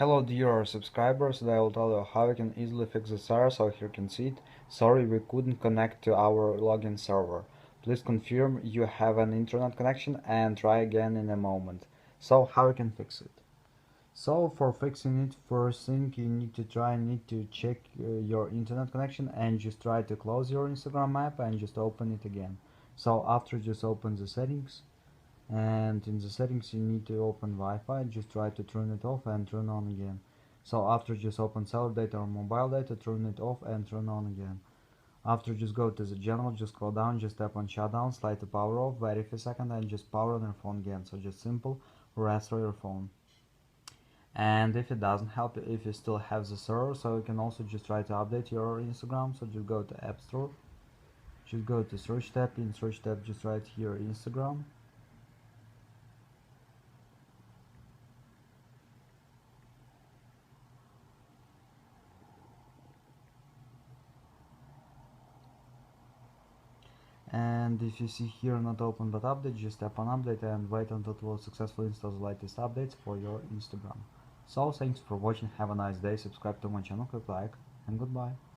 Hello dear subscribers, today I will tell you how you can easily fix this error. So here you can see it. Sorry, we couldn't connect to our login server. Please confirm you have an internet connection and try again in a moment. So how you can fix it? So for fixing it, first thing you need to check your internet connection and just try to close your Instagram app and just open it again. So after just open the settings, and in the settings you need to open Wi-Fi, just try to turn it off and turn on again. So after just open cellular data or mobile data, turn it off and turn on again. After just go to the general, just scroll down, just tap on shutdown, slide to power off, wait for a second and just power on your phone again. So just simple restore your phone. And if it doesn't help, if you still have the server, so you can also just try to update your Instagram. So just go to App Store, just go to search tab, in search tab just write here Instagram. And if you see here not open but update, just tap on update and wait until it will successfully install the latest updates for your Instagram. So thanks for watching, have a nice day, subscribe to my channel, click like, and goodbye.